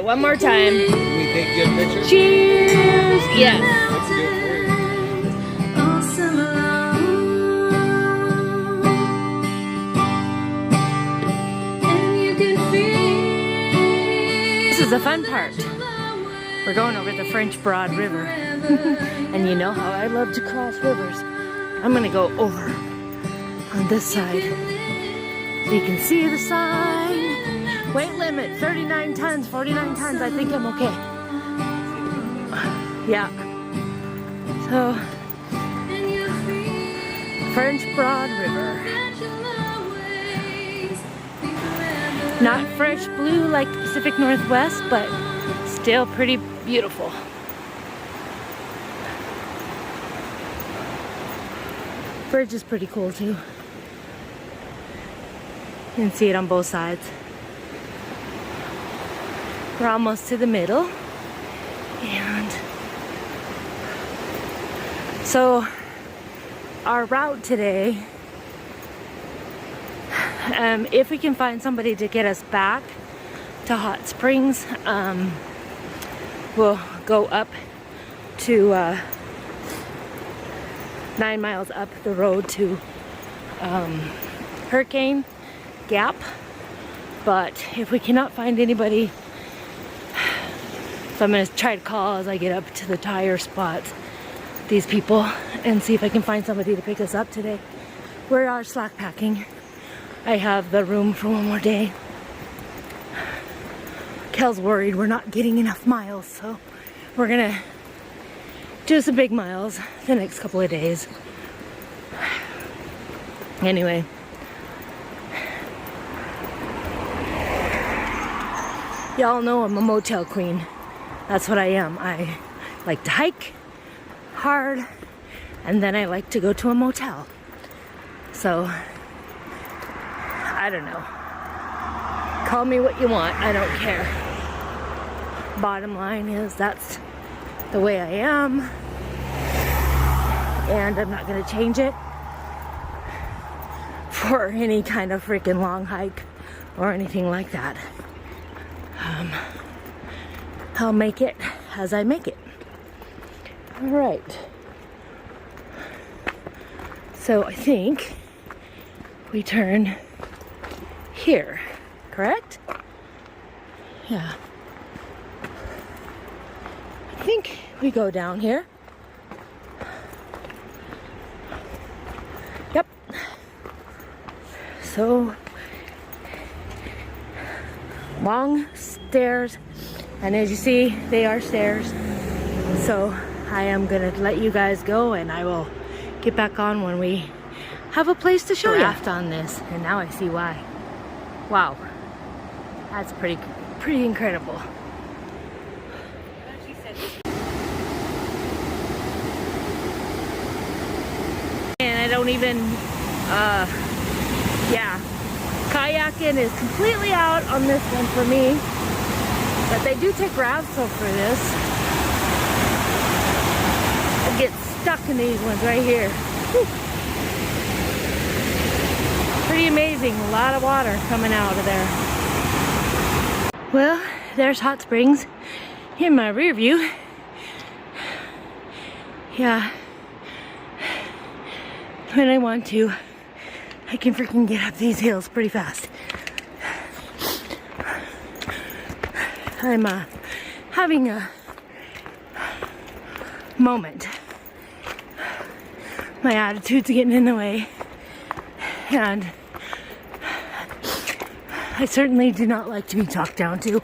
one more time. Can we take good pictures? Cheers! Yes. Let's do it for you. This is the fun part. We're going over the French Broad River. And you know how I love to cross rivers. I'm gonna go over on this side. You can see the sign. Weight limit, 39 tons, 49 tons. I think I'm okay. Yeah. So, French Broad River. Not fresh blue like the Pacific Northwest, but still pretty beautiful. Bridge is pretty cool too. You can see it on both sides. We're almost to the middle. And so our route today, if we can find somebody to get us back to Hot Springs, we'll go up to 9 miles up the road to Hurricane Gap. But if we cannot find anybody, so I'm gonna try to call as I get up to the tire spots these people and see if I can find somebody to pick us up today. We are slack packing. I have the room for one more day. Kel's worried we're not getting enough miles, so we're gonna do some big miles the next couple of days. Anyway. Y'all know I'm a motel queen. That's what I am. I like to hike hard, and then I like to go to a motel. So, I don't know. Call me what you want, I don't care. Bottom line is that's the way I am, and I'm not gonna change it for any kind of freaking long hike or anything like that. I'll make it as I make it. All right. So I think we turn here, correct? Yeah. I think we go down here. Yep. So long stairs, and as you see, they are stairs. So I am gonna let you guys go, and I will get back on when we have a place to show you. On this, and now I see why. Wow, that's pretty incredible. And I don't even, yeah, kayaking is completely out on this one for me, but they do take RAVSO for this. I get stuck in these ones right here. Whew. Pretty amazing, a lot of water coming out of there. Well, there's Hot Springs in my rear view. Yeah, when I want to, I can freaking get up these hills pretty fast. I'm having a moment. My attitude's getting in the way, and I certainly do not like to be talked down to.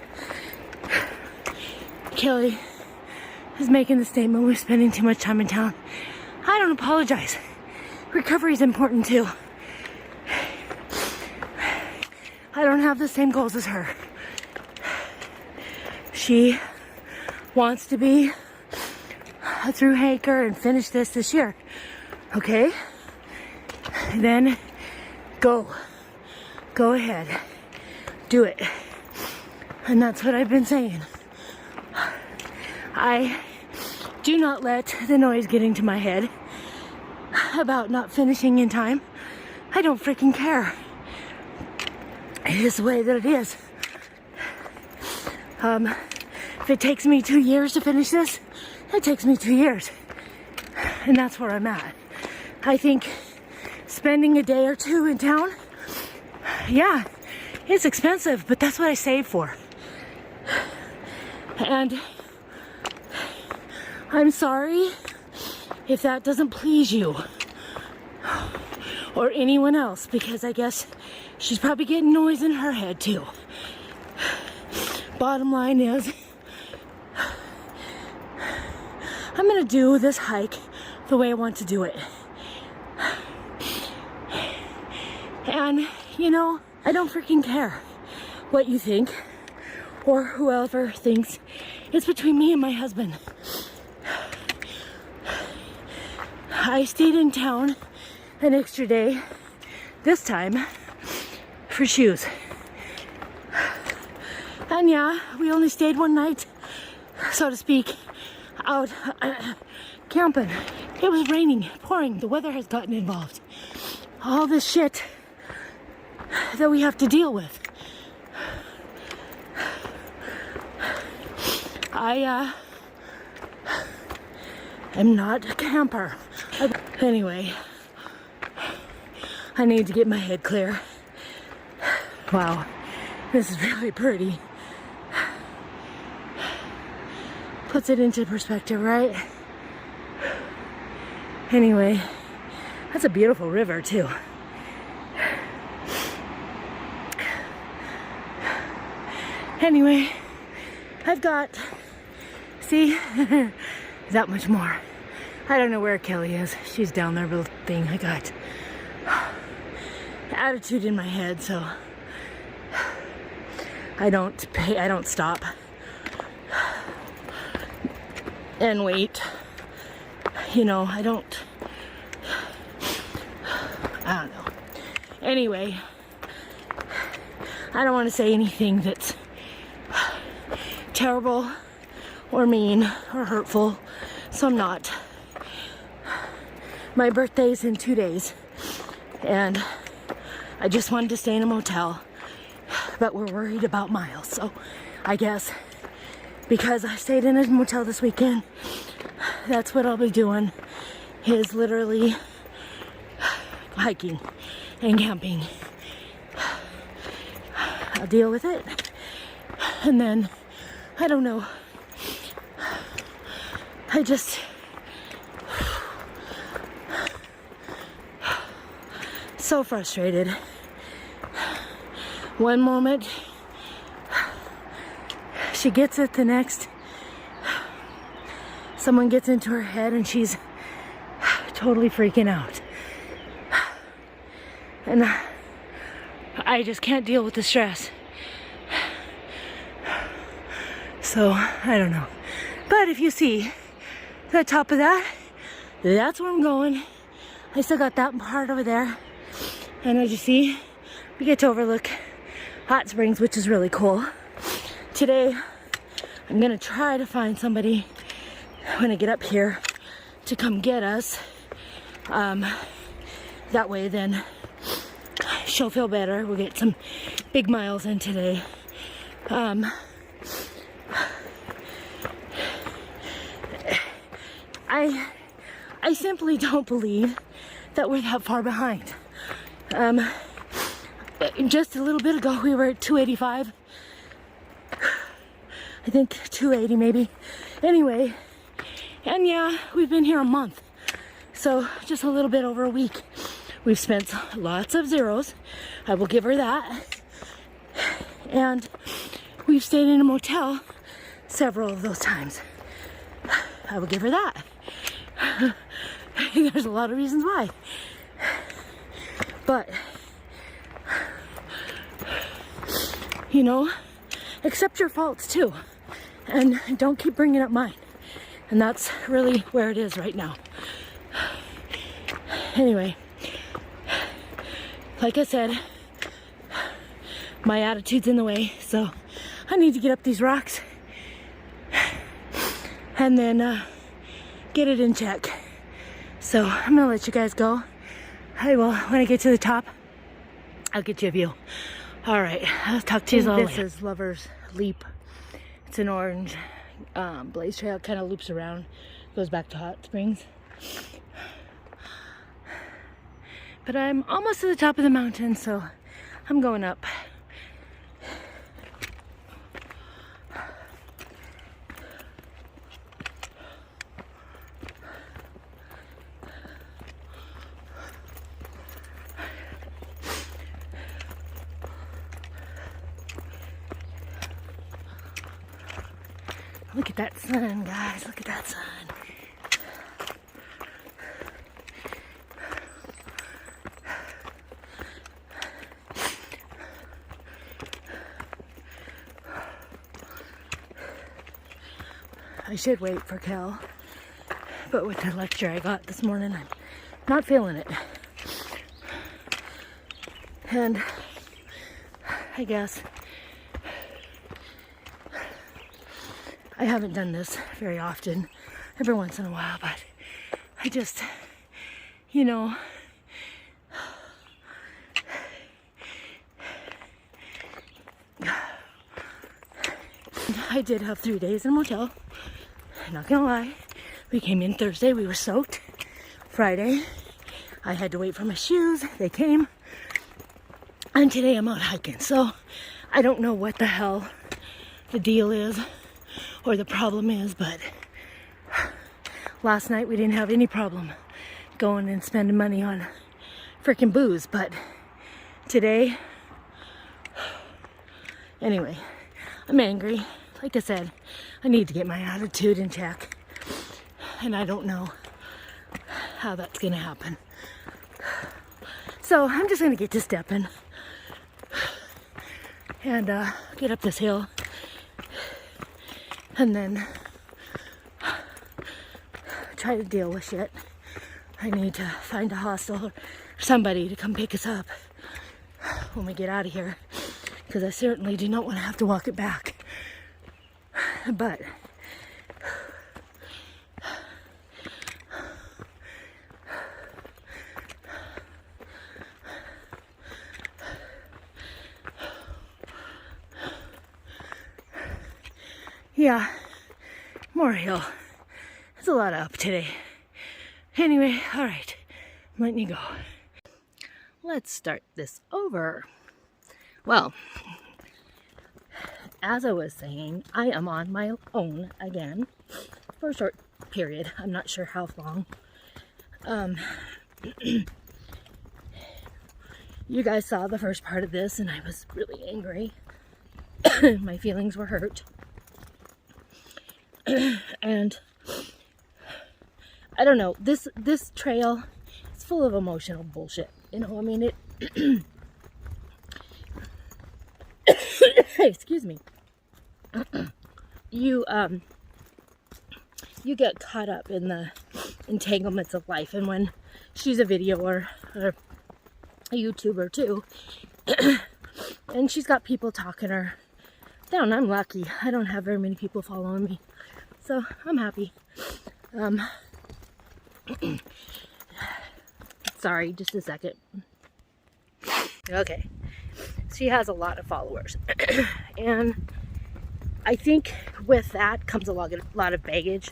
Kelly is making the statement we're spending too much time in town. I don't apologize. Recovery is important too. I don't have the same goals as her. She wants to be a through hiker and finish this year. Okay? Then go ahead. Do it. And that's what I've been saying. I do not let the noise get into my head about not finishing in time. I don't freaking care. It is the way that it is. If it takes me 2 years to finish this, it takes me 2 years. And that's where I'm at. I think spending a day or two in town, yeah, it's expensive, but that's what I save for. And I'm sorry if that doesn't please you or anyone else, because I guess she's probably getting noise in her head too. Bottom line is, I'm gonna do this hike the way I want to do it. And, you know, I don't freaking care what you think or whoever thinks. It's between me and my husband. I stayed in town an extra day, this time, for shoes. And yeah, we only stayed one night, so to speak, out camping. It was raining, pouring, the weather has gotten involved. All this shit that we have to deal with. I am not a camper. Anyway, I need to get my head clear. Wow, this is really pretty. Puts it into perspective, right? Anyway, that's a beautiful river too. Anyway, I've got, see, that much more. I don't know where Kelly is. She's down there with the thing. I got attitude in my head, so I don't stop and wait. You know, I don't know. Anyway, I don't want to say anything that's terrible or mean or hurtful, so I'm not. My birthday's in 2 days, and I just wanted to stay in a motel, but we're worried about Miles, so I guess because I stayed in a motel this weekend, that's what I'll be doing, is literally hiking and camping. I'll deal with it, and then I don't know, I just so frustrated. One moment she gets it, the next someone gets into her head and she's totally freaking out. And I just can't deal with the stress. So, I don't know. But if you see the top of that, that's where I'm going. I still got that part over there. And as you see, we get to overlook hot springs, which is really cool. Today, I'm gonna try to find somebody when I get up here to come get us. That way then she'll feel better. We'll get some big miles in today. I simply don't believe that we're that far behind. Just a little bit ago we were at 285. I think 280 maybe. Anyway, and yeah, we've been here a month. So just a little bit over a week. We've spent lots of zeros. I will give her that. And we've stayed in a motel several of those times. I will give her that. There's a lot of reasons why. But, you know, accept your faults too. And don't keep bringing up mine. And that's really where it is right now. Anyway, like I said, my attitude's in the way, so I need to get up these rocks and then get it in check. So I'm gonna let you guys go. I will, when I get to the top, I'll get you a view. All right, I'll talk to you all later. This is Lover's Leap. It's an orange Blaze Trail kind of loops around, goes back to Hot Springs. But I'm almost to the top of the mountain, so I'm going up. Look at that sun, guys. Look at that sun. I should wait for Cal, but with the lecture I got this morning, I'm not feeling it. And I guess I haven't done this very often, every once in a while, but I just, you know, I did have 3 days in a motel. Not gonna lie, we came in Thursday, we were soaked. Friday, I had to wait for my shoes, they came. And today I'm out hiking, so I don't know what the hell the deal is or the problem is, but last night we didn't have any problem going and spending money on freaking booze, but today, anyway, I'm angry. Like I said, I need to get my attitude in check, and I don't know how that's gonna happen. So I'm just gonna get to stepping and get up this hill, and then try to deal with shit. I need to find a hostel or somebody to come pick us up when we get out of here, because I certainly do not want to have to walk it back. But yeah, more hill. There's a lot up today. Anyway, all right, I'm letting you go. Let's start this over. Well, as I was saying, I am on my own again for a short period. I'm not sure how long. You guys saw the first part of this, and I was really angry. My feelings were hurt. And I don't know, this trail is full of emotional bullshit. You know, I mean, it excuse me. You get caught up in the entanglements of life, and when she's a video or a YouTuber too, and she's got people talking her down. I'm lucky. I don't have very many people following me, so I'm happy. Sorry, just a second. Okay, she has a lot of followers, and I think with that comes a lot of baggage.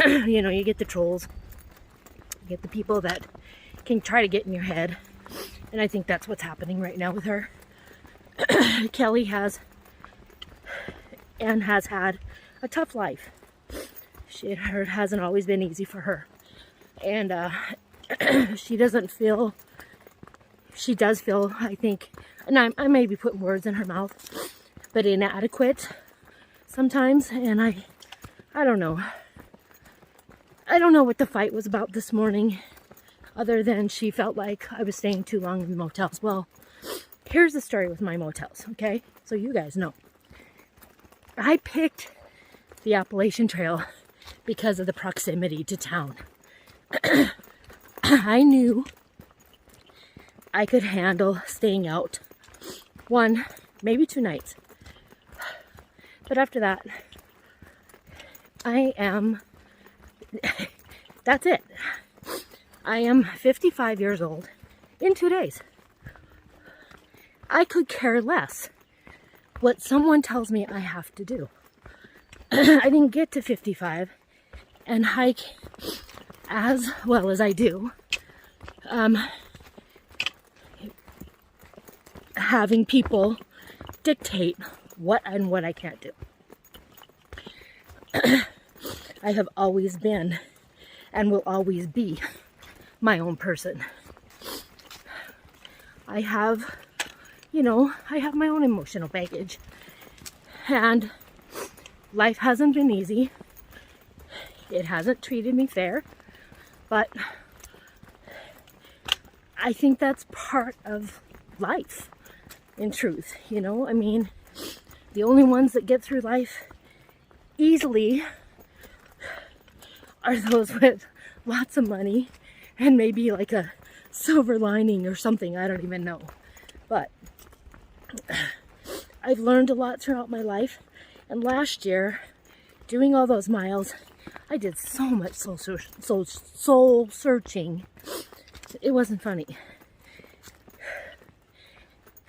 You know, you get the trolls, you get the people that can try to get in your head, and I think that's what's happening right now with her. Kelly has and has had a tough life. It hasn't always been easy for her, and she does feel, I think, and I may be putting words in her mouth, but inadequate sometimes, and I don't know. I don't know what the fight was about this morning, other than she felt like I was staying too long in the motels. Well, here's the story with my motels, okay? So you guys know. I picked the Appalachian Trail because of the proximity to town. I knew I could handle staying out 1, maybe 2 nights. But after that, that's it. I am 55 years old in 2 days. I could care less what someone tells me I have to do. I didn't get to 55 and hike as well as I do. Having people dictate what and what I can't do. I have always been and will always be my own person. I have, I have my own emotional baggage. And life hasn't been easy. It hasn't treated me fair. But I think that's part of life, in truth. I mean, the only ones that get through life easily are those with lots of money and maybe like a silver lining or something. I don't even know. But I've learned a lot throughout my life. And last year, doing all those miles, I did so much soul searching. It wasn't funny.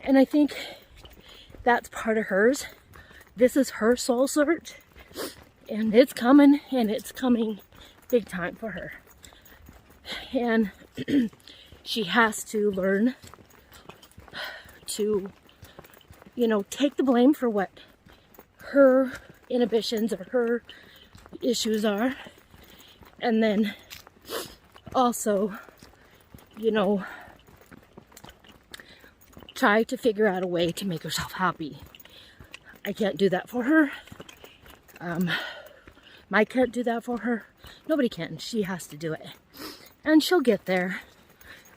And I think that's part of hers. This is her soul search. And it's coming, and it's coming big time for her. And she has to learn to, take the blame for what her inhibitions or her issues are. And then also, try to figure out a way to make herself happy. I can't do that for her. Mike can't do that for her. Nobody can. She has to do it. And she'll get there.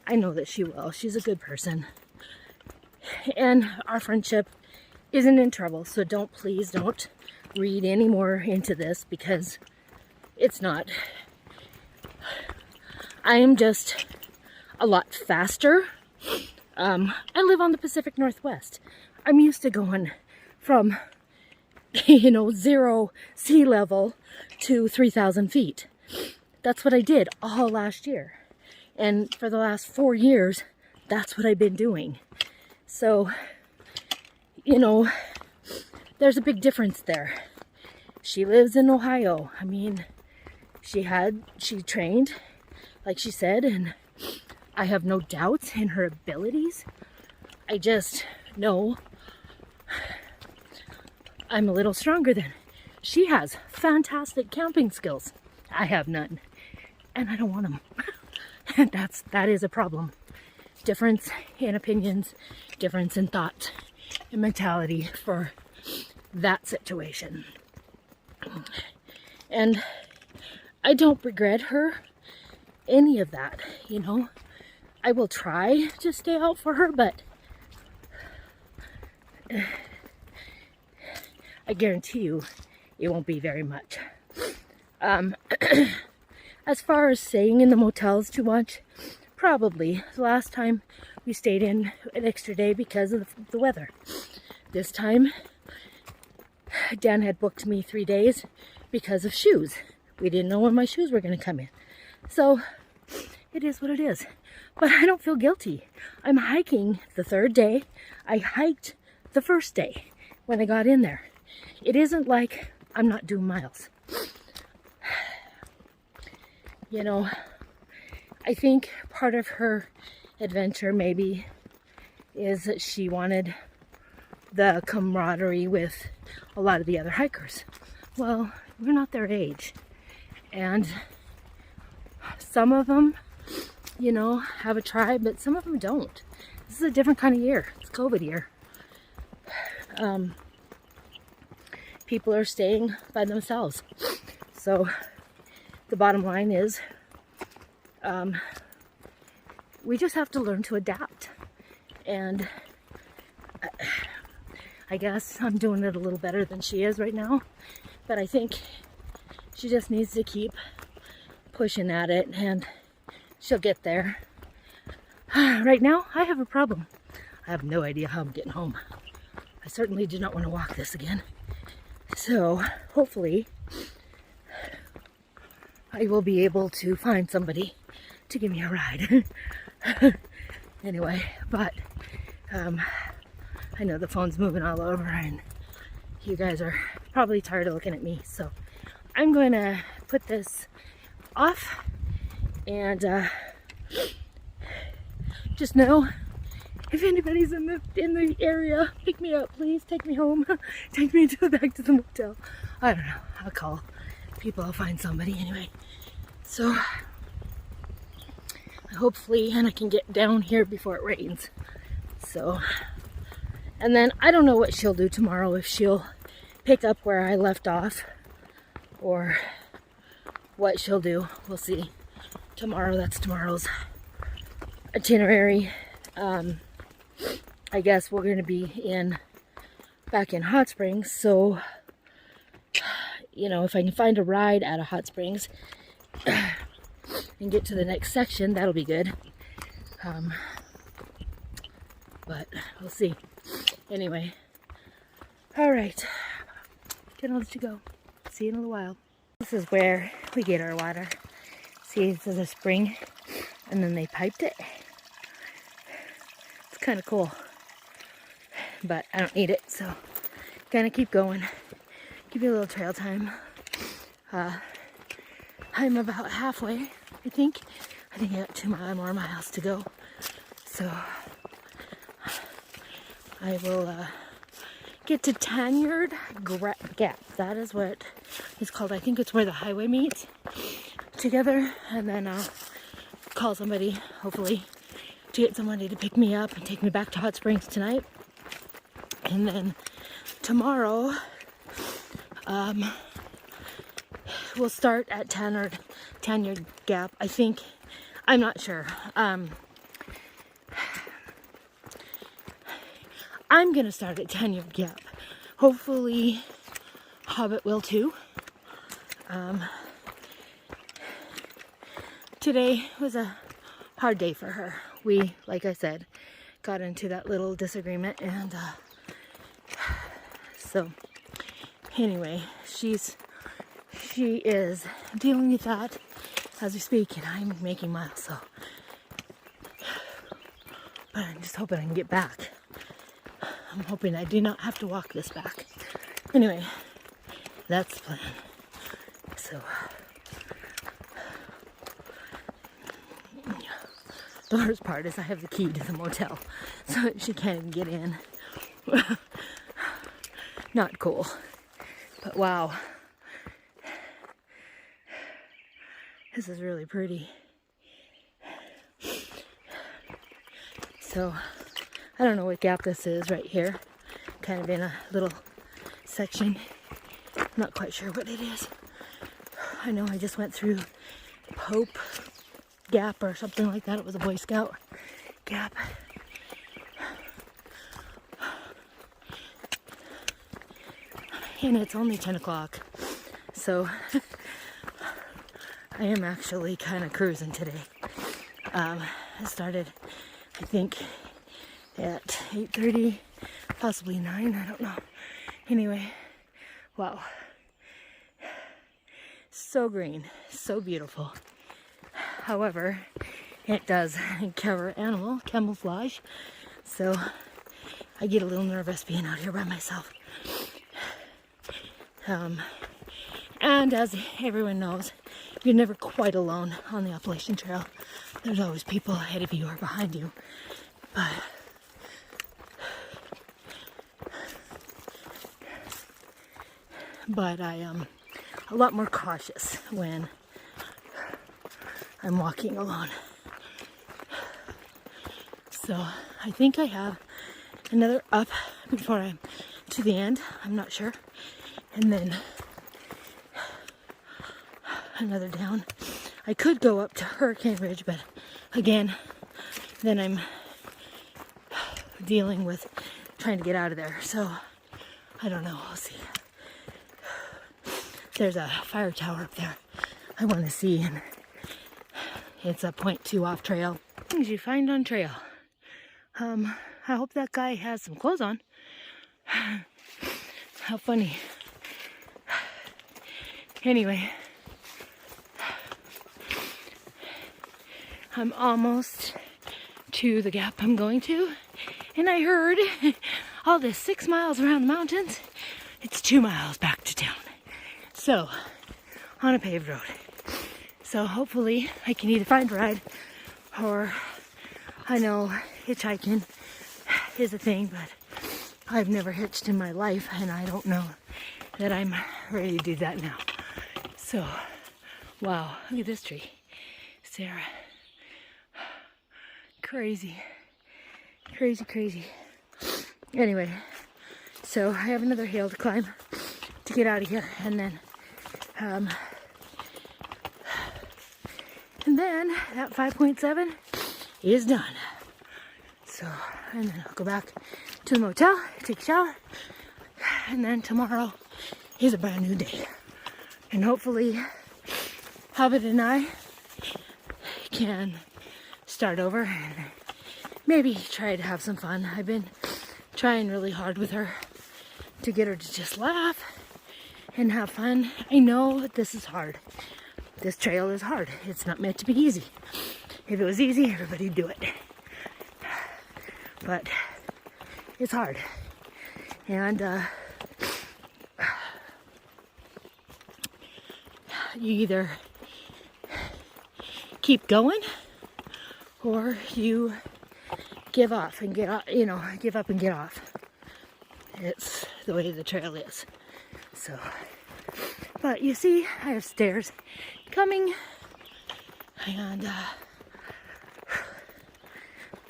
I know that she will. She's a good person. And our friendship isn't in trouble. So please don't read any more into this, because it's not. I am just a lot faster. I live on the Pacific Northwest. I'm used to going from, 0 sea level to 3,000 feet. That's what I did all last year. And for the last 4 years, that's what I've been doing. So, there's a big difference there. She lives in Ohio. I mean, she trained, like she said, and I have no doubts in her abilities. I just know I'm a little stronger than she has. Fantastic camping skills. I have none, and I don't want them. And that is a problem. Difference in opinions, difference in thought and mentality for that situation. And I don't regret her any of that, I will try to stay out for her, but I guarantee you it won't be very much. As far as staying in the motels too much, probably. The last time we stayed in an extra day because of the weather. This time, Dan had booked me 3 days because of shoes. We didn't know when my shoes were going to come in. So, it is what it is. But I don't feel guilty. I'm hiking the 3rd day. I hiked the 1st day when I got in there. It isn't like I'm not doing miles. I think part of her adventure maybe is that she wanted the camaraderie with a lot of the other hikers. Well, we're not their age. And some of them, have a tribe, but some of them don't. This is a different kind of year. It's COVID year. People are staying by themselves. So the bottom line is, we just have to learn to adapt. And I guess I'm doing it a little better than she is right now. But I think she just needs to keep pushing at it, and she'll get there. Right now, I have a problem. I have no idea how I'm getting home. I certainly do not want to walk this again. So, hopefully, I will be able to find somebody to give me a ride. Anyway, but I know the phone's moving all over, and you guys are probably tired of looking at me. So I'm going to put this off and just know if anybody's in the area, pick me up, please. Take me home. Take me back to the motel. I don't know. I'll call people. I'll find somebody anyway. So hopefully Hannah can get down here before it rains. So, and then I don't know what she'll do tomorrow, if she'll pick up where I left off or what she'll do. We'll see. Tomorrow, that's tomorrow's itinerary. I guess we're going to be back in Hot Springs, so you know, if I can find a ride out of Hot Springs and get to the next section, that'll be good. But we'll see. Anyway, all right, gonna let you go. See you in a little while. This is where we get our water. See, this is a spring, and then they piped it. It's kind of cool, but I don't need it, so gonna keep going. Give you a little trail time. I'm about halfway, I think. I got 2 more miles to go. So I will get to Tanyard Gap. That is what it's called. I think it's where the highway meets together. And then I'll call somebody, hopefully, to get somebody to pick me up and take me back to Hot Springs tonight. And then tomorrow, we'll start at Tanyard Gap. I think, I'm not sure. I'm gonna start at Tanyard Gap. Hopefully, Hobbit will too. Today was a hard day for her. We, like I said, got into that little disagreement, and so anyway, she is dealing with that as we speak, and I'm making miles, so but I'm just hoping I can get back. I'm hoping I do not have to walk this back. Anyway, that's the plan. So the worst part is I have the key to the motel, so she can't even get in. Not cool, but wow. This is really pretty. So, I don't know what gap this is right here. Kind of in a little section. Not quite sure what it is. I know I just went through Pope Gap or something like that. It was a Boy Scout gap. And it's only 10 o'clock. So, I am actually kind of cruising today. I started, I think, at 8:30, possibly 9, I don't know. Anyway, wow. So green, so beautiful. However, it does cover animal camouflage, so I get a little nervous being out here by myself. And as everyone knows, you're never quite alone on the Appalachian Trail. There's always people ahead of you or behind you. But I am a lot more cautious when I'm walking alone. So I think I have another up before I'm to the end. I'm not sure. And then another down. I could go up to Hurricane Ridge, but again, then I'm dealing with trying to get out of there. So I don't know. We'll see. There's a fire tower up there I want to see, and it's a 0.2 off trail. Things you find on trail. I hope that guy has some clothes on. How funny. Anyway, I'm almost to the gap I'm going to, and I heard all this 6 miles around the mountains. It's 2 miles back to town. So, on a paved road. So hopefully I can either find a ride, or I know hitchhiking is a thing, but I've never hitched in my life, and I don't know that I'm ready to do that now. So, wow, look at this tree. Sarah. Crazy. Crazy, crazy. Anyway, so I have another hill to climb to get out of here, and then that 5.7 is done. So, and then I'll go back to the motel, take a shower, and then tomorrow is a brand new day. And hopefully, Hobbit and I can start over and maybe try to have some fun. I've been trying really hard with her to get her to just laugh and have fun. I know that this is hard. This trail is hard. It's not meant to be easy. If it was easy, everybody'd do it. But it's hard. And you either keep going, or you give off and get off, give up and get off. It's the way the trail is. So, but you see, I have stairs coming, and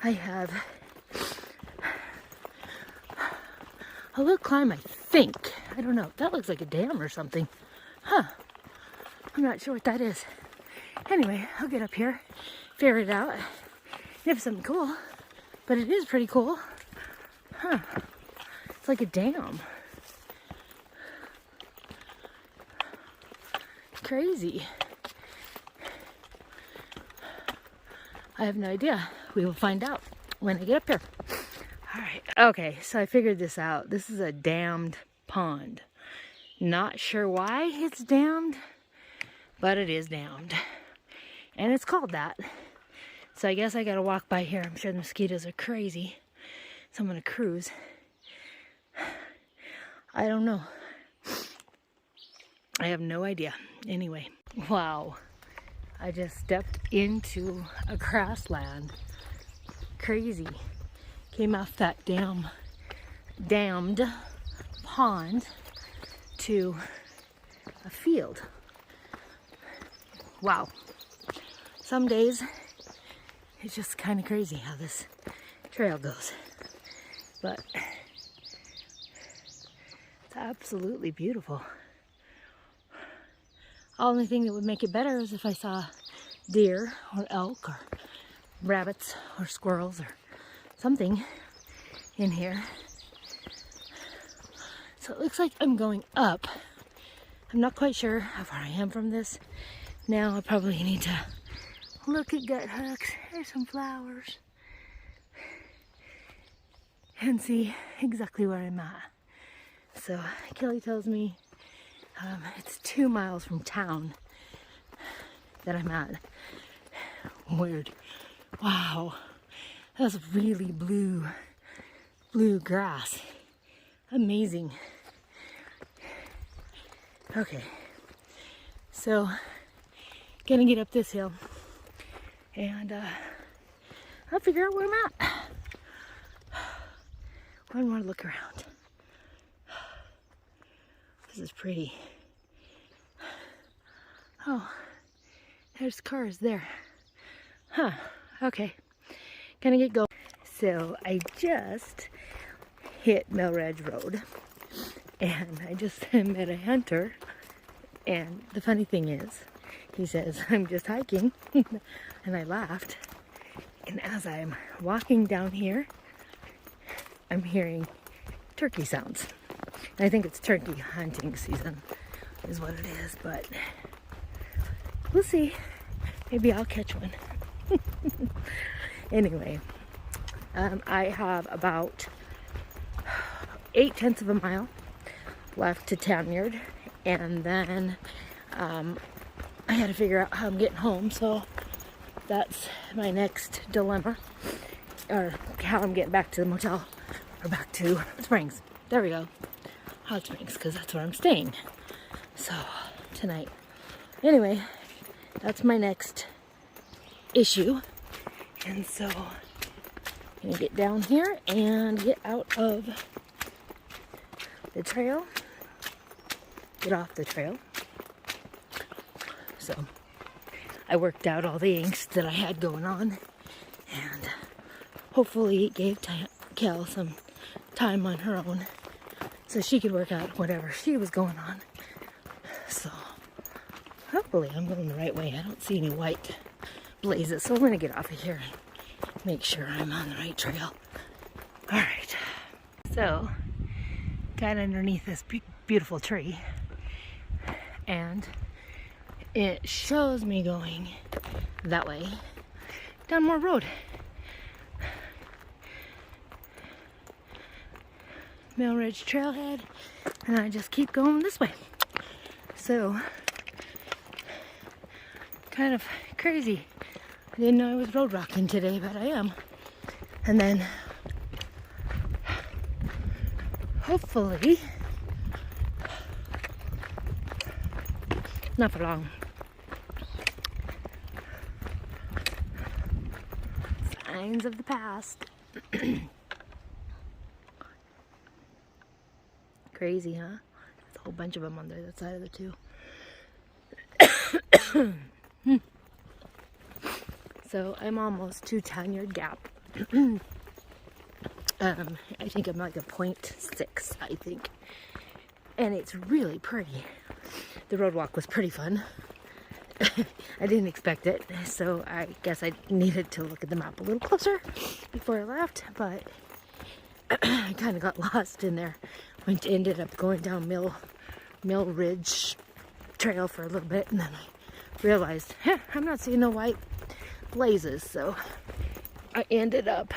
I have a little climb, I think. I don't know. That looks like a dam or something. Huh. I'm not sure what that is. Anyway, I'll get up here, figure it out. If something cool. But it is pretty cool. Huh. It's like a dam. Crazy. I have no idea. We will find out when I get up here. Alright. Okay, so I figured this out. This is a dammed pond. Not sure why it's dammed, but it is dammed. And it's called that. So I guess I gotta walk by here. I'm sure the mosquitoes are crazy. So I'm gonna cruise. I don't know. I have no idea. Anyway, wow. I just stepped into a grassland. Crazy. Came off that dammed pond to a field. Wow. Some days it's just kind of crazy how this trail goes. But it's absolutely beautiful. Only thing that would make it better is if I saw deer or elk or rabbits or squirrels or something in here. So it looks like I'm going up. I'm not quite sure how far I am from this. Now I probably need to look at gut hooks. There's some flowers. And see exactly where I'm at. So Kelly tells me it's 2 miles from town that I'm at. Weird. Wow. That's really blue grass. Amazing. Okay. So, gonna get up this hill and I'll figure out where I'm at. One more look around. This is pretty. Oh, there's cars there. Huh, okay. Gonna get going. So I just hit Melridge Road and I just met a hunter, and the funny thing is, he says, I'm just hiking, and I laughed. And as I'm walking down here, I'm hearing turkey sounds. And I think it's turkey hunting season is what it is, but we'll see. Maybe I'll catch one. Anyway, I have about 0.8 of a mile left to Tanyard, and then I had to figure out how I'm getting home, so that's my next dilemma, or how I'm getting back to the motel, or back to Springs. There we go. Hot Springs, because that's where I'm staying. So, tonight. Anyway, that's my next issue. And so, I'm gonna get down here and get out of the trail. Get off the trail. So, I worked out all the angst that I had going on. And hopefully it gave Kel some time on her own so she could work out whatever she was going on. So, hopefully I'm going the right way. I don't see any white blazes, so I'm going to get off of here and make sure I'm on the right trail. Alright, so, got underneath this beautiful tree, and it shows me going that way, down more road. Mill Ridge Trailhead, and I just keep going this way. So, kind of crazy. I didn't know I was road rocking today, but I am. And then, hopefully, not for long. Signs of the past. Crazy, huh? There's a whole bunch of them on the other side of the two. So I'm almost to Tanyard Gap. I think I'm like a 0.6, I think. And it's really pretty. The road walk was pretty fun. I didn't expect it, so I guess I needed to look at the map a little closer before I left, but I kind of got lost in there. I ended up going down Mill Ridge Trail for a little bit, and then I realized, I'm not seeing no white blazes, so I ended up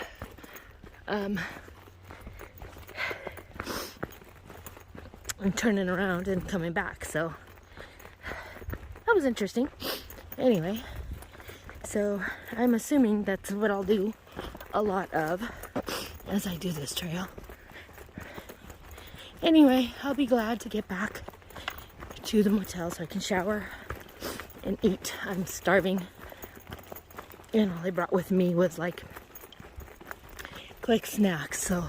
turning around and coming back, so that was interesting. Anyway, so I'm assuming that's what I'll do a lot of as I do this trail. Anyway, I'll be glad to get back to the motel so I can shower and eat. I'm starving, and all I brought with me was like quick snacks, so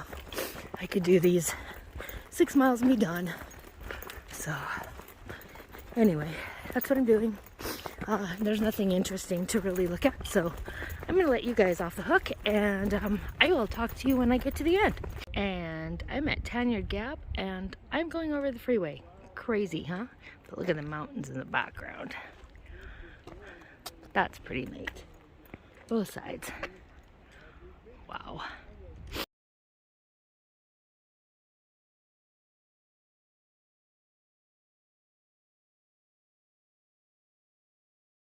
I could do these 6 miles and be done. So anyway, that's what I'm doing. There's nothing interesting to really look at, so I'm gonna let you guys off the hook, and I will talk to you when I get to the end. And I'm at Tanyard Gap, and I'm going over the freeway. Crazy, huh? But look at the mountains in the background. That's pretty neat. Both sides. Wow.